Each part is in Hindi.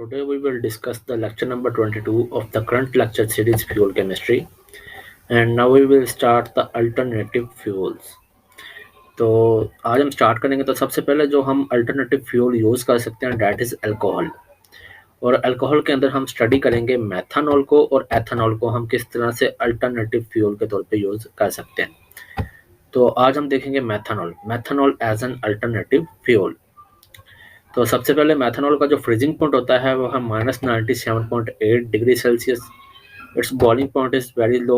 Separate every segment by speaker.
Speaker 1: Today we will discuss the lecture number 22 of the current lecture series Fuel Chemistry, and now we will start the alternative fuels. तो आज हम स्टार्ट करेंगे। तो सबसे पहले जो हम अल्टरनेटिव फ्यूल यूज़ कर सकते हैं डैट इज़ अल्कोहल, और अल्कोहल के अंदर हम स्टडी करेंगे मेथनॉल को और एथनॉल को हम किस तरह से अल्टरनेटिव फ्यूल के तौर पे यूज़ कर सकते हैं। तो आज हम देखेंगे methanol as an alternative fuel. तो सबसे पहले मेथनॉल का जो फ्रीजिंग पॉइंट होता है वो है -97.8 degree Celsius. It's boiling point is very low,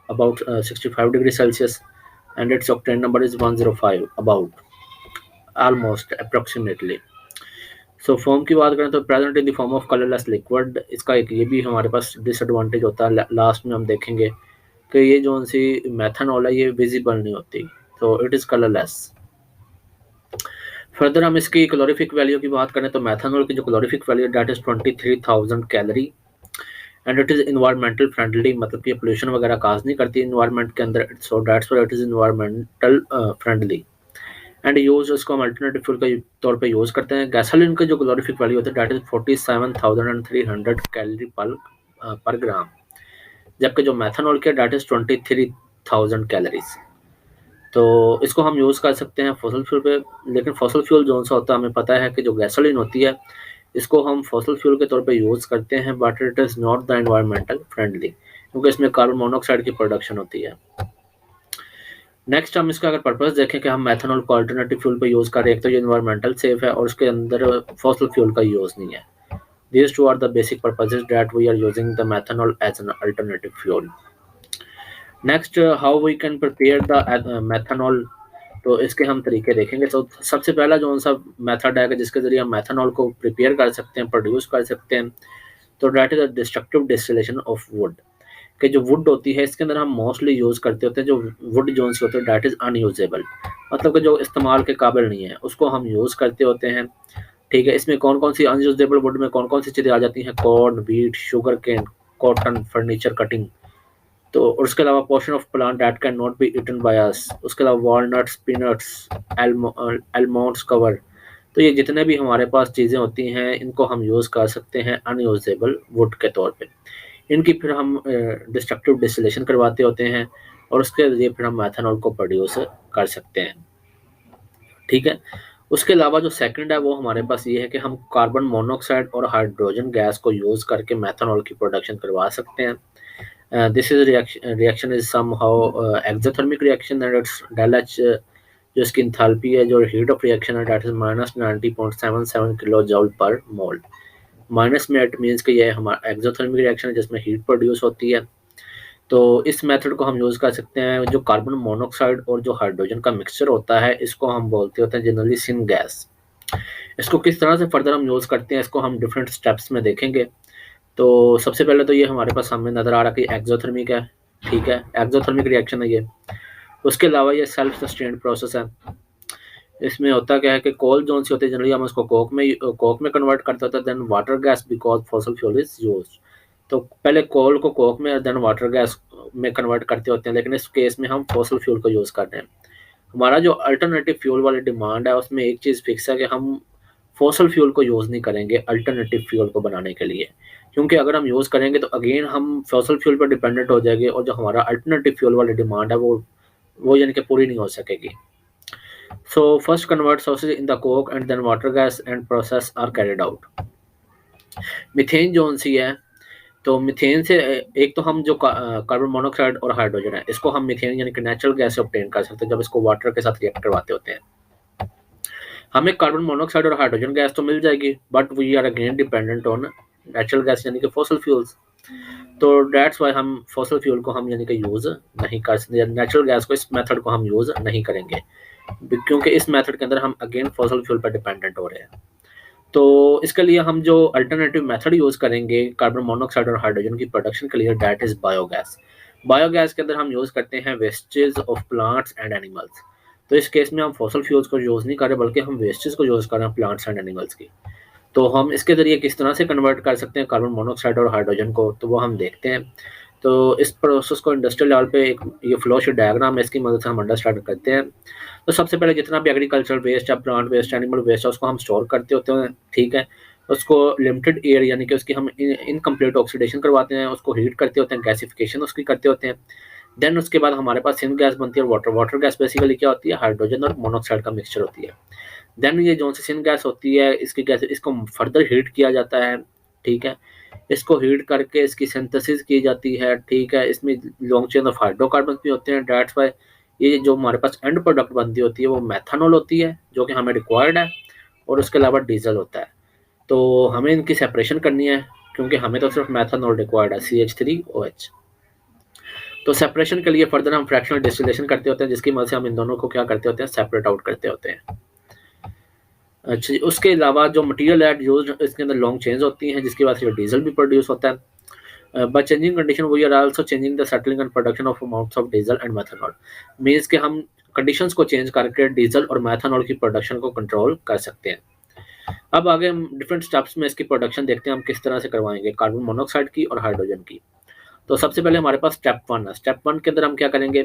Speaker 1: about 65 degree Celsius, and it's octane number is 105, about, almost, approximately. So form की बात करें तो present in the form of colourless liquid. इसका एक ये भी हमारे पास डिसएडवांटेज होता है, लास्ट में हम देखेंगे कि ये जो सी मेथनॉल है ये विजिबल नहीं होती, तो इट इज़ कलरलेस। फर्दर हम इसकी कैलोरीफिक वैल्यू की बात करें तो मेथनॉल की जो calorific value that is 23,000 calorie, and it is environmental friendly, मतलब कि पोल्यूशन वगैरह काज नहीं करती इन्वायरमेंट के अंदर, so that's why it is environmental friendly. And use इसको हम अल्टरनेटिव फ्यूल के तौर पे यूज़ करते हैं। गैसोलीन की जो कैलोरीफिक वैल्यू होती है डेट इज 47,300 कैलोरी पर ग्राम, जबकि जो मेथनॉल की डेट इज 23,000 कैलोरीज। तो इसको हम यूज़ कर सकते हैं फॉसल फ्यूल पे, लेकिन फॉसल फ्यूल जो सा होता है हमें पता है कि जो गैसोलीन होती है इसको हम फॉसल फ्यूल के तौर पे यूज़ करते हैं, but it is not the environmental friendly, क्योंकि इसमें कार्बन मोनोऑक्साइड की प्रोडक्शन होती है। नेक्स्ट हम इसका अगर पर्पस देखें कि हम मेथनॉल को अल्टरनेटिव फ्यूल पे यूज़ कर रहे हैं, एक तो ये एनवायरमेंटल सेफ है और उसके अंदर फॉसल फ्यूल का यूज़ नहीं है। These two are the basic purposes that we are using the methanol as an alternative fuel. Next, how we can prepare the methanol. तो इसके हम तरीके देखेंगे। तो सबसे पहला जो सा मेथड है कि जिसके ज़रिए हम मेथनॉल को प्रिपेयर कर सकते हैं, प्रोड्यूस कर सकते हैं, तो that is a destructive distillation of would. कि जो वुड होती है इसके अंदर हम मोस्टली यूज़ करते होते हैं जो वुड जो सी होते हैं डैट इज़ अनयूजेबल, मतलब कि जो इस्तेमाल के काबिल नहीं है उसको हम यूज़ करते होते हैं। ठीक है, इसमें कौन कौन सी अनयूजेबल वुड में कौन कौन सी चीज़ें आ जाती हैं? Corn, wheat, sugar cane, cotton, furniture cutting, तो और उसके अलावा portion of plant that can not be eaten by us, उसके अलावा वॉलनट्स, पीनट्स, आलमंड्स, कवर। तो ये जितने भी हमारे पास चीज़ें होती हैं इनको हम यूज़ कर सकते हैं अनयूजेबल वुड के तौर पे। इनकी फिर हम डिस्ट्रक्टिव डिस्टिलेशन करवाते होते हैं और उसके ज़रिए फिर हम मेथनॉल को प्रोड्यूस कर सकते हैं। ठीक है, उसके अलावा जो सेकंड है वो हमारे पास ये है कि हम कार्बन मोनोऑक्साइड और हाइड्रोजन गैस को यूज़ करके मेथनॉल की प्रोडक्शन करवा सकते हैं। This is reaction is somehow exothermic reaction, and its del H जो इसकी इंथैल्पी है, जो हीट ऑफ रिएक्शन है that is -90.77 kilo joule per mole. Minus में इट मीन्स कि ये हमारा एक्सोथर्मिक रिएक्शन है जिसमें हीट प्रोड्यूस होती है। तो इस मेथड को हम यूज़ कर सकते हैं। जो कार्बन मोनोऑक्साइड और जो हाइड्रोजन का मिक्सचर होता है इसको हम बोलते होते हैं जनरली सिन गैस। इसको किस तरह से फर्दर हम यूज़ करते हैं इसको हम डिफरेंट स्टेप्स में देखेंगे। तो सबसे पहले तो ये हमारे पास सामने नज़र आ रहा है कि एक्सोथर्मिक है। ठीक है, एक्सोथर्मिक रिएक्शन है ये। उसके अलावा ये सेल्फ सस्टेन्ड प्रोसेस है। इसमें होता क्या है कि कोल जोन सी होती है जनरली हम उसको कोक में कन्वर्ट करते होते हैं, then water gas because fossil fuel is used. तो पहले कोल को कोक में देन वाटर गैस में कन्वर्ट करते होते हैं, लेकिन इस केस में हम फॉसल फ्यूल को यूज़ कर रहे हैं। हमारा जो अल्टरनेटिव फ्यूल वाली डिमांड है उसमें एक चीज़ फिक्स है कि हम फॉसल फ्यूल को यूज़ नहीं करेंगे अल्टरनेटिव फ्यूल को बनाने के लिए, क्योंकि अगर हम यूज़ करेंगे तो अगेन हम फॉसल फ्यूल पर डिपेंडेंट हो जाएंगे और जो हमारा अल्टरनेटिव फ्यूल वाली डिमांड है वो यानी कि पूरी नहीं हो सकेगी। So first convert sources in the coke and then water gas and process are carried out. Methane जो सी है, तो मीथेन से एक तो हम जो कार्बन मोनोऑक्साइड और हाइड्रोजन है इसको हम मीथेन यानी कि नेचुरल गैस से ऑब्टेन कर सकते हैं जब इसको वाटर के साथ रिएक्ट करवाते होते हैं। हमें कार्बन मोनोऑक्साइड और हाइड्रोजन गैस तो मिल जाएगी, but we are again dependent on natural gas यानी कि फॉसल फ्यूल्स। तो दैट्स वाई हम फॉसल फ्यूल को हम यानी कि यूज़ नहीं कर सकते, नेचुरल गैस को, इस मेथड को हम यूज़ नहीं करेंगे, क्योंकि इस मेथड के अंदर हम अगेन फॉसल फ्यूल पर डिपेंडेंट हो रहे हैं। तो इसके लिए हम जो अल्टरनेटिव मेथड यूज़ करेंगे कार्बन मोनोऑक्साइड और हाइड्रोजन की प्रोडक्शन के लिए दैट इज़ बायोगैस। बायोगैस के अंदर हम यूज़ करते हैं wastage of plants and animals. तो इस केस में हम फॉसल फ्यूल्स को यूज़ नहीं कर रहे बल्कि हम वेस्टेज को यूज़ कर रहे हैं प्लांट्स एंड एनिमल्स की। तो हम इसके ज़रिए किस तरह से कन्वर्ट कर सकते हैं कार्बन मोनोऑक्साइड और हाइड्रोजन को, तो वो हम देखते हैं। तो इस प्रोसेस को इंडस्ट्रियल लेवल पे एक ये फ्लो शीट डायग्राम है, इसकी मदद से हम अंडरस्टैंड करते हैं। तो सबसे पहले जितना भी एग्रीकल्चरल वेस्ट है, प्लांट वेस्ट, एनिमल वेस्ट है, उसको हम स्टोर करते होते हैं। ठीक है, उसको लिमिटेड एयर यानी कि उसकी हम इनकम्प्लीट ऑक्सीडेशन करवाते हैं, उसको हीट करते होते हैं, गैसिफिकेशन उसकी करते होते हैं। देन उसके बाद हमारे पास सिन गैस बनती है और वाटर गैस बेसिकली क्या होती है, हाइड्रोजन और मोनोऑक्साइड का मिक्सचर होती है। देन ये जो सी सिन गैस होती है इसकी गैस इसको फर्दर हीट किया जाता है, ठीक है। इसको हीट करके इसकी सिंथेसिस की जाती है, ठीक है। इसमें लॉन्ग चेन ऑफ हाइड्रोकार्बन भी होते हैं, दैट्स व्हाई ये जो हमारे पास एंड प्रोडक्ट बनती होती है वो मेथनॉल होती है, जो कि हमें रिक्वायर्ड है। और उसके अलावा डीजल होता है। तो हमें इनकी सेपरेशन करनी है, क्योंकि हमें तो सिर्फ मेथनॉल रिक्वायर्ड है, CH3OH। तो सेपरेशन के लिए फर्दर हम फ्रैक्शनल डिस्टिलेशन करते होते हैं, जिसकी मदद से हम इन दोनों को क्या करते होते हैं, सेपरेट आउट करते होते हैं। अच्छा जी, उसके अलावा जो मटेरियल है यूज्ड इसके अंदर लॉन्ग चेन्स होती हैं, जिसकी वजह से डीजल भी प्रोड्यूस होता है। By changing condition we are also changing the settling and production of amounts of diesel and methanol. Means कि हम कंडीशंस को चेंज करके डीजल और मेथनॉल की प्रोडक्शन को कंट्रोल कर सकते हैं। अब आगे हम डिफरेंट स्टेप्स में इसकी प्रोडक्शन देखते हैं, हम किस तरह से करवाएंगे कार्बन मोनोऑक्साइड की और हाइड्रोजन की। तो सबसे पहले हमारे पास स्टेप 1 है। स्टेप 1 के अंदर हम क्या करेंगे,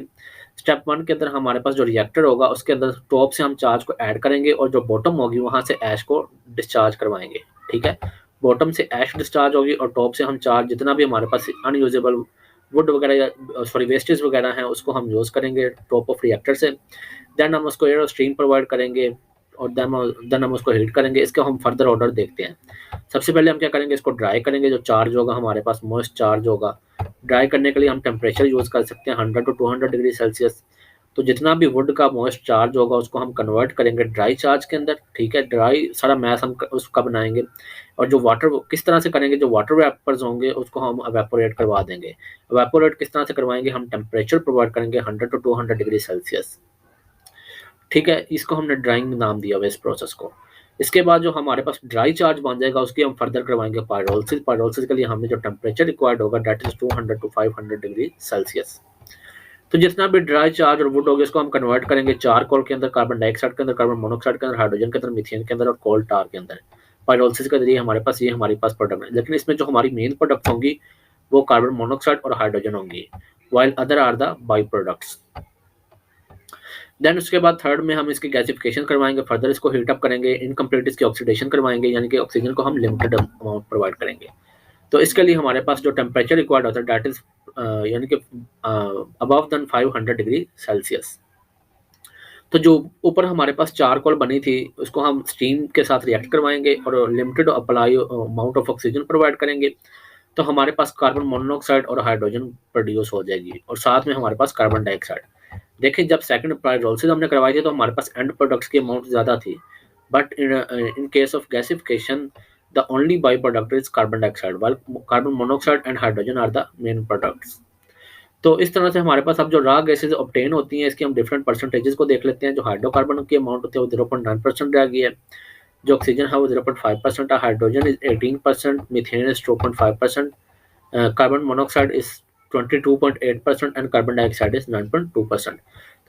Speaker 1: स्टेप 1 के अंदर हमारे पास जो रिएक्टर होगा उसके अंदर टॉप से हम चार्ज को ऐड करेंगे और जो बॉटम होगी वहाँ से ऐश को डिस्चार्ज करवाएंगे, ठीक है। बॉटम से ऐश डिस्चार्ज होगी और टॉप से हम चार्ज जितना भी हमारे पास अनयूजेबल वुड वगैरह या सॉरी वेस्टेज वगैरह हैं उसको हम यूज़ करेंगे टॉप ऑफ रिएक्टर से। देन हम उसको एयर और स्टीम प्रोवाइड करेंगे और देन हम उसको हीट करेंगे। इसका हम फर्दर ऑर्डर देखते हैं। सबसे पहले हम क्या करेंगे, इसको ड्राई करेंगे। जो चार्ज होगा हमारे पास मॉइस्ट चार्ज होगा, ड्राई करने के लिए हम टेम्परेचर यूज़ कर सकते हैं 100 to 200 डिग्री सेल्सियस। तो जितना भी वुड का मॉइस्ट चार्ज होगा उसको हम कन्वर्ट करेंगे ड्राई चार्ज के अंदर, ठीक है। ड्राई सारा मैस हम उसका बनाएंगे और जो वाटर किस तरह से करेंगे, जो वाटर वेपर्स होंगे उसको हम एवेपोरेट करवा देंगे। एवेपोरेट किस तरह से करवाएंगे, हम टेम्परेचर प्रोवाइड करेंगे 100 to 200 डिग्री सेल्सियस, ठीक है। इसको हमने ड्राइंग नाम दिया हुआ इस प्रोसेस को। इसके बाद जो हमारे पास ड्राई चार्ज बन जाएगा उसकी हम फर्दर करवाएंगे पायरोलिसिस। पायरोलिसिस के लिए हमें जो टेम्परेचर रिक्वायर्ड होगा that is 200 to 500 degree Celsius. तो जितना भी ड्राई चार्ज और वुड होगा इसको हम कन्वर्ट करेंगे चारकोल के अंदर, कार्बन डाइऑक्साइड के अंदर, कार्बन मोनोऑक्साइड के अंदर, हाइड्रोजन के अंदर, मीथेन के अंदर और कोल टार के अंदर। पायरोलिसिस के जरिए हमारे पास प्रोडक्ट है। लेकिन इसमें जो हमारी मेन प्रोडक्ट होंगी वो कार्बन मोनोऑक्साइड और हाइड्रोजन होंगी, while other are the by products. Then उसके बाद थर्ड में हम इसकी गैसिफिकेशन करवाएंगे, फर्दर इसको हीट अप करेंगे, इनकम्प्लीट इसकी ऑक्सीडेशन करवाएंगे, यानी कि ऑक्सीजन को हम लिमिटेड अमाउंट प्रोवाइड करेंगे। तो इसके लिए हमारे पास जो टेम्परेचर रिक्वायर्ड होता है दैट इज यानी कि अबव देन 500 डिग्री सेल्सियस। तो जो ऊपर हमारे पास चारकोल बनी थी उसको हम स्टीम के साथ रिएक्ट करवाएंगे और limited apply amount of oxygen provide करेंगे। तो हमारे पास कार्बन मोनोऑक्साइड और हाइड्रोजन प्रोड्यूस हो जाएगी और साथ में हमारे पास कार्बन डाइऑक्साइड। देखिए जब सेकंड पायरोलिसिस हमने करवाई थी तो हमारे पास एंड प्रोडक्ट्स की अमाउंट ज़्यादा थी, but in case of gasification the only by product is carbon dioxide, while carbon monoxide and hydrogen are the main products. तो इस तरह से हमारे पास अब जो रॉ गैसेज ऑब्टेन होती हैं इसकी हम डिफरेंट परसेंटेजेस को देख लेते हैं। जो हाइड्रोकार्बन की अमाउंट होती है वो 0.9% रह गई है, जो ऑक्सीजन है वो 0.5% है, hydrogen is 18%, methane is 2.5%, carbon monoxide is 22.8% and carbon dioxide is 9.2%।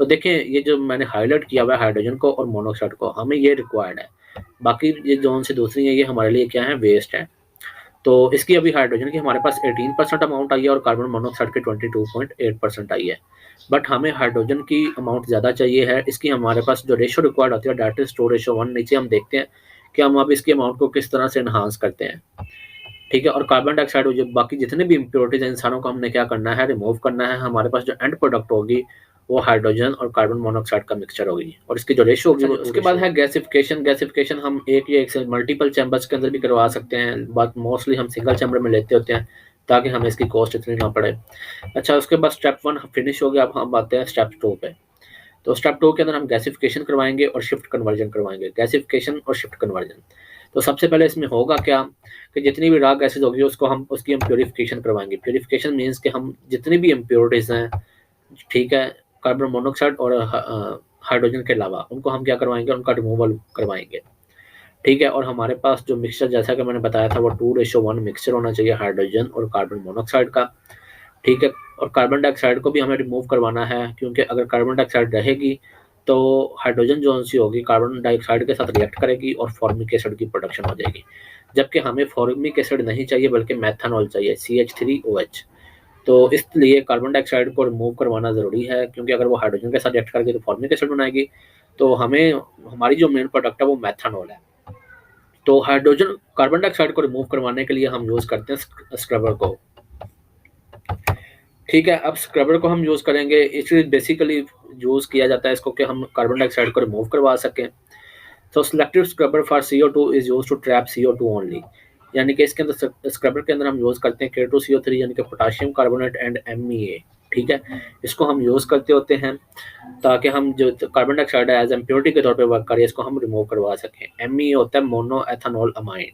Speaker 1: तो देखें ये जो मैंने हाईलाइट किया हुआ है हाइड्रोजन को और मोनोऑक्साइड को, हमें ये रिक्वायर्ड है। बाकी ये जोन से दूसरी है ये हमारे लिए क्या है, वेस्ट है। तो इसकी अभी हाइड्रोजन की हमारे पास 18% अमाउंट आई है और कार्बन मोनोऑक्साइड की 22.8% आई है, बट हमें हाइड्रोजन की अमाउंट ज़्यादा चाहिए है। इसकी हमारे पास जो रेशो रिक्वायर्ड होती है दैट इज 2:1। नीचे हम देखते हैं कि हम अब इसकी अमाउंट को किस तरह से इन्हांस करते हैं, ठीक है। और कार्बन डाइऑक्साइड जो बाकी जितने भी इम्प्योरिटीज हैं इंसानों को हमने क्या करना है, रिमूव करना है। हमारे पास जो एंड प्रोडक्ट होगी वो हाइड्रोजन और कार्बन मोनोऑक्साइड का मिक्सचर होगी और इसकी जो रेशो होगी उसके बाद है गैसिफिकेशन। गैसिफिकेशन हम एक या एक से मल्टीपल चैम्बर्स के अंदर भी करवा सकते हैं, बट मोस्टली हम सिंगल चैम्बर में लेते होते हैं ताकि हमें इसकी कॉस्ट इतनी ना पड़े। अच्छा उसके बाद स्टेप 1 फिनिश हो गया, अब हम आते हैं स्टेप 2 पे। तो स्टेप 2 के अंदर हम गैसिफिकेशन करवाएंगे और शिफ्ट कन्वर्जन करवाएंगे। गैसिफिकेशन और शिफ्ट कन्वर्जन, तो सबसे पहले इसमें होगा क्या कि जितनी भी रॉ गैसेज होगी उसको हम उसकी हम प्योरीफिकेशन करवाएंगे। प्योरीफिकेशन मीन्स कि हम जितनी भी इम्प्योरिटीज हैं, ठीक है, कार्बन मोनोऑक्साइड और हाइड्रोजन के अलावा उनको हम क्या करवाएंगे, उनका रिमूवल करवाएंगे, ठीक है। और हमारे पास जो मिक्सचर जैसा कि मैंने बताया था वो 2:1 मिक्सचर होना चाहिए हाइड्रोजन और कार्बन मोनोऑक्साइड का, ठीक है। और कार्बन डाइऑक्साइड को भी हमें रिमूव करवाना है, क्योंकि अगर कार्बन डाइऑक्साइड रहेगी तो हाइड्रोजन जो सी होगी कार्बन डाइऑक्साइड के साथ रिएक्ट करेगी और फॉर्मिक एसिड की प्रोडक्शन हो जाएगी। जबकि हमें फॉर्मिक एसिड नहीं चाहिए बल्कि मेथनॉल चाहिए, CH3OH। तो इसलिए कार्बन डाइऑक्साइड को रिमूव करवाना ज़रूरी है, क्योंकि अगर वो हाइड्रोजन के साथ रिएक्ट करेगी तो फॉर्मिक एसिड बनाएगी। तो हमें हमारी जो मेन प्रोडक्ट है वो मेथनॉल है। तो हाइड्रोजन कार्बन डाइऑक्साइड को रिमूव करवाने के लिए हम यूज़ करते हैं स्क्रबर को। ठीक है, अब स्क्रबर को हम यूज़ करेंगे, इसलिए बेसिकली यूज़ किया जाता है इसको कि हम कार्बन डाइऑक्साइड को रिमूव करवा सकें। तो selective scrubber for CO2 is use to trap CO2 only, यानी कि इसके अंदर स्क्रबर के अंदर हम यूज़ करते हैं K2CO3 यानी कि पोटाशियम कार्बोनेट एंड MEA। ठीक है, इसको हम यूज़ करते होते हैं ताकि हम जो कार्बन डाइऑक्साइड है एज इम्प्योरिटी के तौर पे वर्क करे, इसको हम रिमूव करवा सकें। MEA होता है मोनो एथेनॉल अमाइन।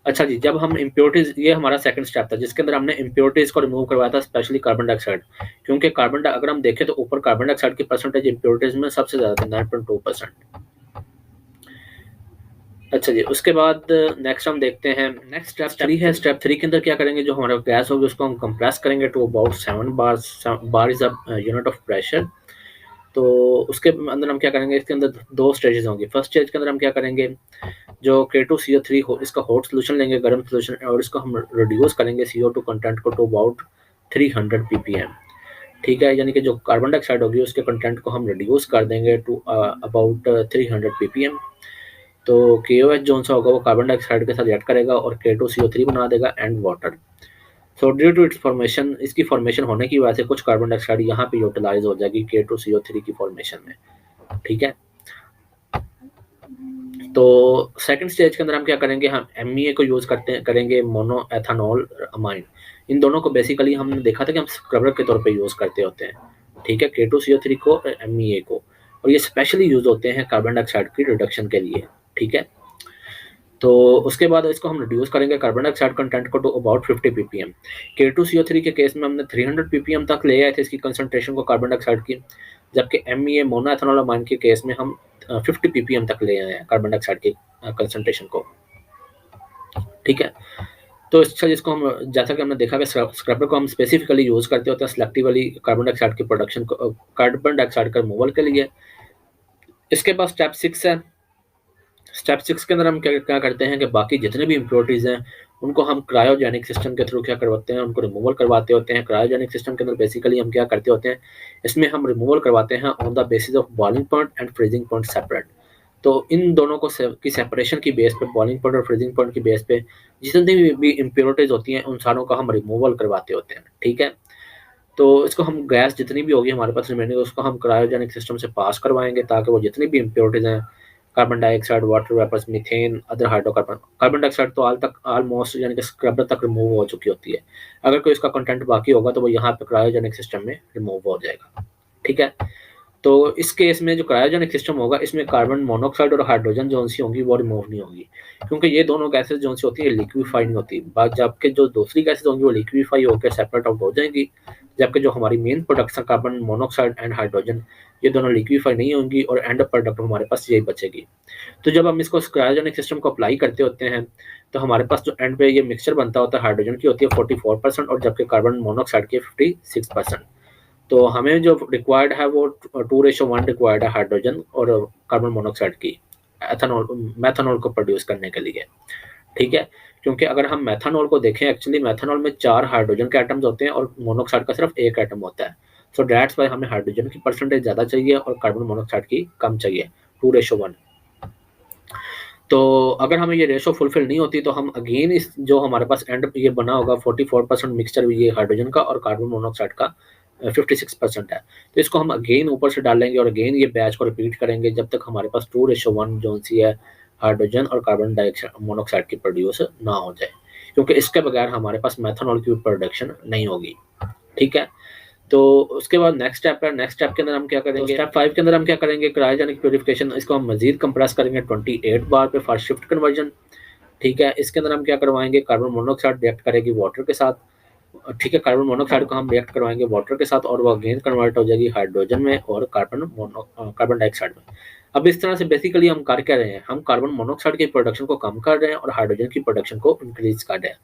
Speaker 1: अच्छा जी, जब हम इम्प्योरिटीज, ये हमारा सेकंड स्टेप था जिसके अंदर हमने इम्प्योरिटीज को रिमूव करवाया था, स्पेशली कार्बन डाइऑक्साइड, क्योंकि अगर हम देखें तो ऊपर कार्बन डाइऑक्साइड की परसेंटेज इम्प्योरिटीज में सबसे ज़्यादा थी 9.2%। अच्छा जी, उसके बाद नेक्स्ट हम देखते हैं नेक्स्ट स्टेप 3 है। स्टेप 3 के अंदर क्या करेंगे, जो हमारा गैस होगी उसको हम कंप्रेस करेंगे to about 7 bar is a unit of pressure. तो उसके अंदर हम क्या करेंगे, इसके अंदर दो स्टेजेस होंगी। फर्स्ट स्टेज के अंदर हम क्या करेंगे, जो K2CO3 हो इसका हॉट सोल्यूशन लेंगे, गर्म सोल्यूशन, और इसको हम रिड्यूस करेंगे CO2 कंटेंट को टू अबाउट 300 ppm। ठीक है, यानी कि जो कार्बन डाइऑक्साइड होगी उसके कंटेंट को हम रिड्यूस कर देंगे टू अबाउट 300 ppm। तो KOH जो सा होगा वो कार्बन डाइऑक्साइड के साथ रिएक्ट करेगा और K2CO3 बना देगा and water. So due to its formation, इसकी फॉर्मेशन होने की वजह से कुछ कार्बन डाइऑक्साइड यहाँ पे यूटिलाइज हो जाएगी K2CO3 की फॉर्मेशन में। ठीक है, तो सेकंड स्टेज के अंदर हम क्या करेंगे, हम MEA को यूज़ करेंगे मोनो एथेनॉल अमाइन। इन दोनों को बेसिकली हमने देखा था कि हम स्क्रबर के तौर पे यूज़ करते होते हैं। ठीक है, K2CO3 को और MEA को, और ये स्पेशली यूज़ होते हैं कार्बन डाइऑक्साइड की रिडक्शन के लिए। ठीक है, तो उसके बाद इसको हम रिड्यूस करेंगे कार्बन डाइऑक्साइड कंटेंट को टू अबाउट 50 ppm। K2CO3 के केस में हमने 300 ppm तक ले आए थे इसकी कंसंट्रेशन को कार्बन डाइऑक्साइड की, जबकि MEA मोनो एथेनॉल अमाइन के केस में हम 50 ppm तक ले आए हैं कार्बन डाइऑक्साइड की कंसंट्रेशन को। ठीक है, तो इसका जिसको हम, जैसा कि हमने देखा कि स्क्रबर को हम स्पेसिफिकली यूज़ करते होते हैं सिलेक्टिवली कार्बन डाइऑक्साइड की प्रोडक्शन को, कार्बन डाइऑक्साइड का रिमूवल के लिए। इसके बाद स्टेप 6 है। स्टेप 6 के अंदर हम क्या करते हैं कि बाकी जितने भी इम्प्योरिटीज़ हैं उनको हम क्रायोजेनिक सिस्टम के थ्रू क्या करवाते हैं, उनको रिमूवल करवाते होते हैं। क्रायोजेनिक सिस्टम के अंदर बेसिकली हम क्या करते होते हैं, इसमें हम रिमूवल करवाते हैं on the basis of boiling point and freezing point separate. तो इन दोनों को की सेपरेशन की बेस पे, बॉइलिंग पॉइंट और फ्रीजिंग पॉइंट की बेस पे जितनी भी इम्प्योरिटीज़ होती हैं उन सारों का हम रिमूवल करवाते होते हैं। ठीक है, तो इसको हम गैस जितनी भी होगी हमारे पास रिमेनिंग, उसको हम क्रायोजेनिक सिस्टम से पास करवाएंगे ताकि वो जितनी भी इम्प्योरिटीज़ हैं, carbon dioxide, water vapours, methane, other hydrocarbon, carbon dioxide तो आल तक ऑलमोस्ट यानी कि स्क्रबर तक रिमूव हो चुकी होती है। अगर कोई इसका कंटेंट बाकी होगा तो वो यहाँ पे क्रायोजेनिक सिस्टम में रिमूव हो जाएगा। ठीक है, तो इस केस में जो क्रायोजेनिक सिस्टम होगा इसमें कार्बन मोनोऑक्साइड और हाइड्रोजन जोन सी होंगी वो रिमूव नहीं होगी, क्योंकि ये दोनों गैसेज जोन सी होती है लिक्विफाई नहीं होती। जबकि जो दूसरी गैसेज होंगी वो लिक्विफाई होकर सेपरेट आउट हो जाएंगी, जबकि जो हमारी मेन प्रोडक्ट्स हैं कार्बन मोनोऑक्साइड एंड हाइड्रोजन, ये दोनों लिक्विफाई नहीं होंगी और एंड प्रोडक्ट हमारे पास यही बचेगी। तो जब हम इसको क्रायोजेनिक सिस्टम को अप्लाई करते होते हैं तो हमारे पास जो एंड पे ये मिक्सचर बनता होता है, हाइड्रोजन की होती है 44% और जबकि कार्बन मोनोऑक्साइड की 56%। तो हमें जो रिक्वायर्ड है वो 2:1 रिक्वायर्ड है हाइड्रोजन और कार्बन मोनोऑक्साइड की एथेनॉल मेथनॉल को प्रोड्यूस करने के लिए। ठीक है, क्योंकि अगर हम मेथनॉल को देखें, एक्चुअली मेथनॉल में 4 हाइड्रोजन के एटम्स होते हैं और मोनोऑक्साइड का सिर्फ 1 एटम होता है। सो दैट्स वाई हमें हाइड्रोजन की परसेंटेज ज़्यादा चाहिए और कार्बन मोनोऑक्साइड की कम चाहिए, 2:1। तो अगर हमें ये रेशो फुलफिल नहीं होती तो हम अगेन इस जो हमारे पास एंड ये बना होगा 44% मिक्सचर ये हाइड्रोजन का और कार्बन मोनोऑक्साइड का 56% है, तो इसको हम अगेन ऊपर से डालेंगे और अगेन ये बैच को रिपीट करेंगे जब तक हमारे पास 2:1 जो सी है हाइड्रोजन और कार्बन डाइऑक्साइड मोनोऑक्साइड की प्रोड्यूस ना हो जाए, क्योंकि इसके बगैर हमारे पास मेथनॉल की प्रोडक्शन नहीं होगी। ठीक है, तो उसके बाद नेक्स्ट स्टेप है। नेक्स्ट स्टेप के अंदर हम क्या करेंगे, स्टेप 5 के अंदर हम क्या करेंगे, क्रायोजेनिक प्यूरिफिकेशन, इसको हम मजीद कंप्रेस करेंगे 28 बार पे फॉर शिफ्ट कन्वर्जन। ठीक है, इसके अंदर हम क्या करवाएंगे, कार्बन मोनोऑक्साइड रिएक्ट करेगी वाटर के साथ। ठीक है, कार्बन मोनोऑक्साइड को हम रिएक्ट करवाएंगे वाटर के साथ और वो अगेन कन्वर्ट हो जाएगी हाइड्रोजन में और कार्बन डाइऑक्साइड में। अब इस तरह से बेसिकली हम कर क्या रहे हैं, हम कार्बन मोनोऑक्साइड की प्रोडक्शन को कम कर रहे हैं और हाइड्रोजन की प्रोडक्शन को इंक्रीज कर रहे हैं,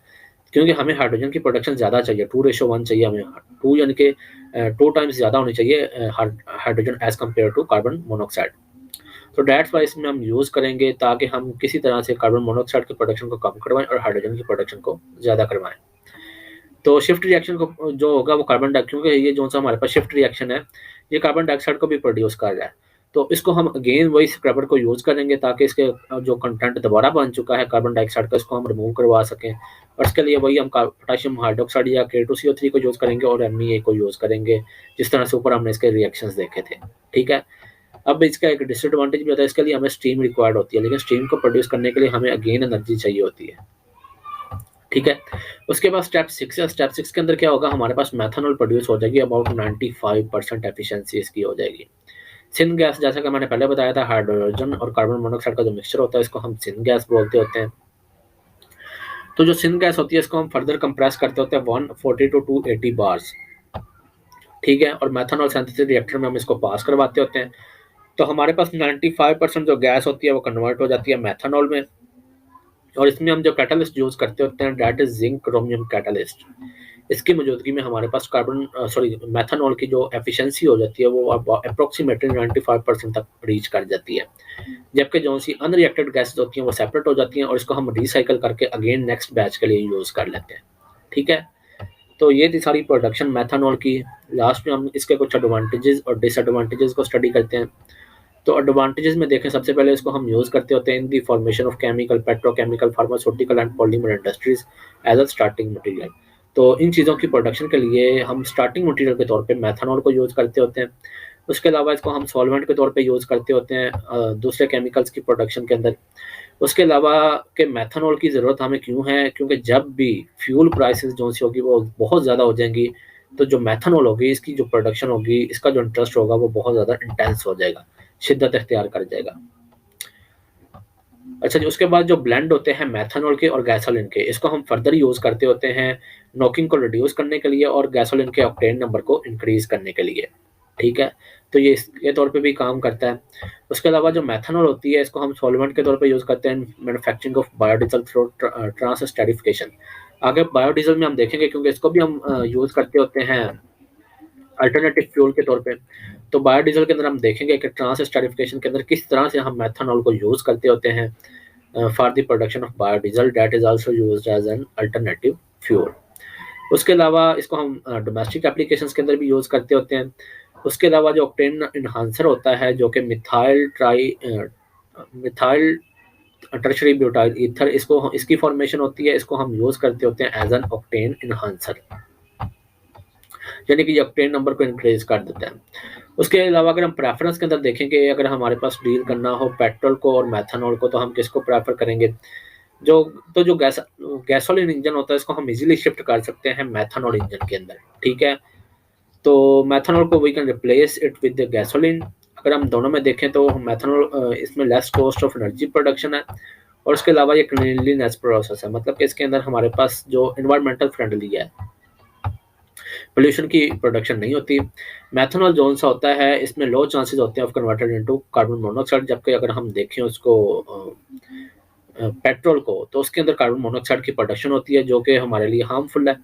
Speaker 1: क्योंकि हमें हाइड्रोजन की प्रोडक्शन ज़्यादा चाहिए, 2:1 चाहिए हमें, 2 यानी कि 2 टाइम्स ज़्यादा होनी चाहिए hydrogen as compare to carbon monoxide. तो दैट्स वाई इसमें हम यूज़ करेंगे ताकि हम किसी तरह से कार्बन मोनोऑक्साइड की प्रोडक्शन को कम करवाएं और हाइड्रोजन की प्रोडक्शन को ज़्यादा करवाएं। तो शिफ्ट रिएक्शन को जो होगा वो कार्बन डाइऑक्साइड, क्योंकि ये जो सा हमारे पास शिफ्ट रिएक्शन है ये कार्बन डाइऑक्साइड को भी प्रोड्यूस कर रहा है, तो इसको हम अगेन वही स्क्रबर को यूज़ करेंगे ताकि इसके जो कंटेंट दोबारा बन चुका है कार्बन डाइऑक्साइड का, इसको हम रिमूव करवा सकें। और इसके लिए वही हम पोटेशियम हाइड्रोक्साइड या K2CO3 को यूज़ करेंगे और MEA को यूज़ करेंगे, जिस तरह से ऊपर हमने इसके रिएक्शंस देखे थे। ठीक है। अब इसका एक डिसएडवांटेज भी होता है, इसके लिए हमें स्टीम रिक्वायर्ड होती है, लेकिन स्टीम को प्रोड्यूस करने के लिए हमें अगेन एनर्जी चाहिए होती है। ठीक है। उसके बाद स्टेप 6 है। स्टेप 6 के अंदर क्या होगा, हमारे पास मेथनॉल प्रोड्यूस हो जाएगी, अबाउट 95% एफिशिएंसी इसकी हो जाएगी। सिन गैस, जैसा कि मैंने पहले बताया था, हाइड्रोजन और कार्बन मोनोऑक्साइड का जो मिक्सचर होता है इसको हम सिन गैस बोलते होते हैं। तो जो सिन गैस होती है इसको हम फर्दर कंप्रेस करते होते हैं 140 टू 280 बार्स। ठीक है। और मेथनॉल सिंथेसिस रिएक्टर में हम इसको पास करवाते होते हैं, तो हमारे पास 95% जो गैस होती है वो कन्वर्ट हो जाती है मेथनॉल में। और इसमें हम जो कैटलिस्ट यूज करते होते हैं that is zinc chromium catalyst. इसकी मौजूदगी में हमारे पास मेथनॉल की जो एफिशिएंसी हो जाती है वो अप्रोक्सीमेटली 95% तक रीच कर जाती है। जबकि जो सी अनरिएक्टेड गैसेज होती हैं वो सेपरेट हो जाती हैं और इसको हम रिसाइकल करके अगेन नेक्स्ट बैच के लिए यूज़ कर लेते हैं। ठीक है। तो ये थी सारी प्रोडक्शन मेथनॉल की। लास्ट में हम इसके कुछ एडवांटेजेस और डिसएडवांटेजेस को स्टडी करते हैं। तो एडवांटेजेस में देखें, सबसे पहले इसको हम यूज़ करते होते हैं in the formation of chemical, petrochemical, pharmaceutical and polymer industries as a starting material. तो इन चीज़ों की प्रोडक्शन के लिए हम स्टार्टिंग मटेरियल के तौर पे मेथनॉल को यूज़ करते होते हैं। उसके अलावा इसको हम सॉल्वेंट के तौर पे यूज़ करते होते हैं दूसरे केमिकल्स की प्रोडक्शन के अंदर। उसके अलावा कि मेथनॉल की ज़रूरत हमें क्यों है, क्योंकि जब भी फ्यूल प्राइसेस जो सी होगी वो बहुत ज़्यादा हो जाएंगी, तो जो मेथनॉल होगी इसकी जो प्रोडक्शन होगी, इसका जो इंटरेस्ट होगा वो बहुत ज़्यादा इंटेंस हो जाएगा, शिद्दत इख्तियार कर जाएगा। अच्छा जी, उसके बाद जो ब्लेंड होते हैं मेथनॉल के और गैसोलीन के, इसको हम फर्दर यूज़ करते होते हैं नॉकिंग को रिड्यूस करने के लिए और गैसोलीन के ऑक्टेन नंबर को इंक्रीज़ करने के लिए। ठीक है। तो ये तौर पे भी काम करता है। उसके अलावा जो मेथनॉल होती है इसको हम सॉल्वेंट के तौर पे यूज़ करते हैं manufacturing of biodiesel through transesterification. आगे बायोडीजल में हम देखेंगे, क्योंकि इसको भी हम यूज़ करते होते हैं अल्टरनेटिव फ्यूल के तौर पे। तो बायोडीजल के अंदर हम देखेंगे कि ट्रांस एस्टरिफिकेशन के अंदर किस तरह से हम मेथनॉल को यूज़ करते होते हैं for the production of biodiesel that is also used as an alternative fuel. उसके अलावा इसको हम डोमेस्टिक एप्लीकेशंस के अंदर भी यूज़ करते होते हैं। उसके अलावा जो ऑक्टेन इन्हांसर होता है जो कि मिथाइल टर्शरी ब्यूटाइल ईथर, इसकी फॉर्मेशन होती है, इसको हम यूज़ करते होते हैं एज एन ऑक्टेन इन्हांसर, यानी कि ये ऑक्टेन नंबर को इंक्रीज कर देता है। उसके अलावा अगर हम प्रेफरेंस के अंदर देखेंगे, अगर हमारे पास डील करना हो पेट्रोल को और मेथनॉल को, तो हम किसको प्रेफर करेंगे? जो गैसोलीन इंजन होता है इसको हम इजीली शिफ्ट कर सकते हैं मेथनॉल इंजन के अंदर। ठीक है। तो मेथनॉल को we can replace it with the gasoline. अगर हम दोनों में देखें तो मेथनॉल इसमें less cost of energy production है और उसके अलावा ये क्लीनलीनेस प्रोसेस है, मतलब कि इसके अंदर हमारे पास जो इन्वायरमेंटल फ्रेंडली है, पोल्यूशन की प्रोडक्शन नहीं होती। मेथनॉल जोन सा होता है इसमें लो चांसेस होते हैं of converted into carbon monoxide, जबकि अगर हम देखें उसको पेट्रोल को, तो उसके अंदर कार्बन मोनोऑक्साइड की प्रोडक्शन होती है जो कि हमारे लिए हार्मफुल है।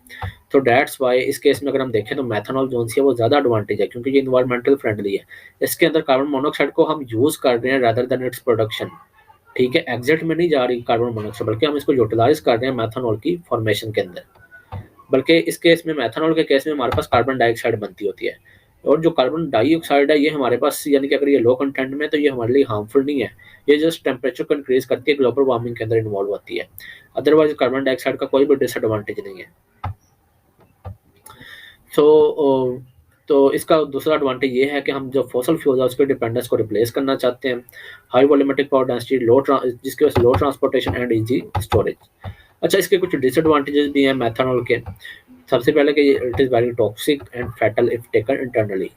Speaker 1: तो दैट्स वाई इस केस में अगर हम देखें तो मेथनॉल जोन सी है वो ज़्यादा एडवांटेज है, क्योंकि ये इन्वायरमेंटल फ्रेंडली है। इसके अंदर कार्बन मोनोऑक्साइड को हम यूज़ कर रहे हैं रादर देन इट्स प्रोडक्शन। ठीक है। एग्जिट में नहीं जा रही कार्बन मोनोऑक्साइड, बल्कि हम इसको यूटिलाइज कर रहे हैं मेथनॉल की फॉर्मेशन के अंदर। बल्कि इस केस में मेथनॉल के केस में हमारे पास कार्बन डाइऑक्साइड बनती होती है, और जो कार्बन डाइऑक्साइड है ये हमारे पास, यानी कि अगर ये लो कंटेंट में, तो ये हमारे लिए हार्मफुल नहीं है, ये जस्ट टेम्परेचर को इंक्रीज करती है, ग्लोबल वार्मिंग के अंदर इन्वॉल्व होती है। अदरवाइज कार्बन डाइऑक्साइड का कोई भी डिसएडवांटेज नहीं है। तो इसका दूसरा एडवांटेज ये है कि हम जो फॉसल फ्यूल है उसके डिपेंडेंस को रिप्लेस करना चाहते हैं। हाई वॉल्यूमेट्रिक पावर डेंसिटी, जिसकी वजह से लो ट्रांसपोर्टेशन एंड इजी स्टोरेज। अच्छा, इसके कुछ डिसएडवांटेजेस भी हैं मेथनॉल के। सबसे पहले कि it is very toxic and fatal if taken internally.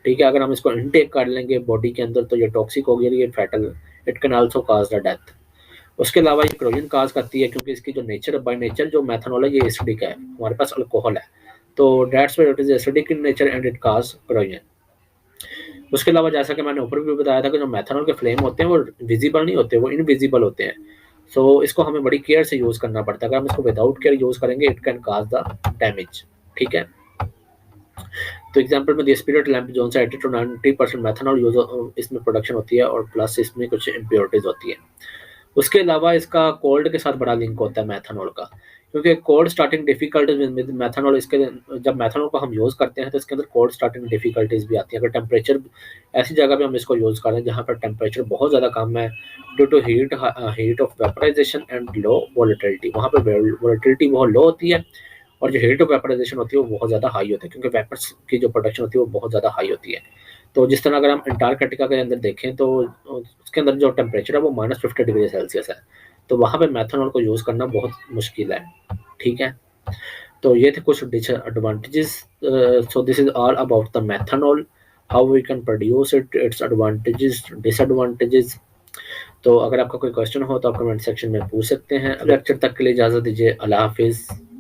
Speaker 1: ठीक है। अगर हम इसको इनटेक कर लेंगे बॉडी के अंदर तो ये टॉक्सिक होगी, ये fatal, it can also cause the death. उसके अलावा ये क्रोजन काज करती है, क्योंकि इसकी जो नेचर बाय नेचर जो मेथनॉल है ये एसिडिक है, हमारे पास अल्कोहल है, तो that's why it is acidic in nature and it cause corrosion. उसके अलावा जैसा कि मैंने ऊपर भी बताया था कि जो मेथनॉल के फ्लेम होते हैं वो विजिबल नहीं होते, वो इनविजिबल होते हैं। सो इसको हमें बड़ी केयर से यूज़ करना पड़ता है। अगर हम इसको विदाउट केयर यूज़ करेंगे it can cause the damage. ठीक है। तो एग्जांपल में स्पिरिट लैंप जो सा 80 to 90% मेथनॉल यूज इसमें प्रोडक्शन होती है, और प्लस इसमें कुछ इम्प्योरिटीज होती है। उसके अलावा इसका कोल्ड के साथ बड़ा लिंक होता है मेथनॉल का। क्योंकि cold starting difficulties with methanol, इसके जब मेथनॉल को हम यूज़ करते हैं तो इसके अंदर कोल्ड स्टार्टिंग डिफिकल्टीज भी आती है। अगर टेम्परेचर ऐसी जगह पे हम इसको यूज़ कर रहे हैं जहाँ पर टेम्परेचर बहुत ज़्यादा कम है, due to heat of vaporisation and low volatility, वहाँ पर वोलेटिलिटी बहुत लो होती है और जो हीट ऑफ वेपराइजेशन होती है वो बहुत ज़्यादा हाई होती है, क्योंकि वेपर्स की जो प्रोडक्शन होती है वो बहुत ज़्यादा हाई होती है। तो जिस तरह अगर हम अंटार्कटिका के अंदर देखें तो उसके अंदर जो टेम्परेचर है वो -50 डिग्री सेल्सियस है, तो वहाँ पे मेथनॉल को यूज़ करना बहुत मुश्किल है। ठीक है, तो ये थे कुछ disadvantages. So this is all about the methanol, how we can produce it, its advantages disadvantages. तो अगर आपका कोई क्वेश्चन हो तो आप कमेंट सेक्शन में पूछ सकते हैं। लेक्चर तक के लिए इजाज़त दीजिए। अल्लाह हाफिज़।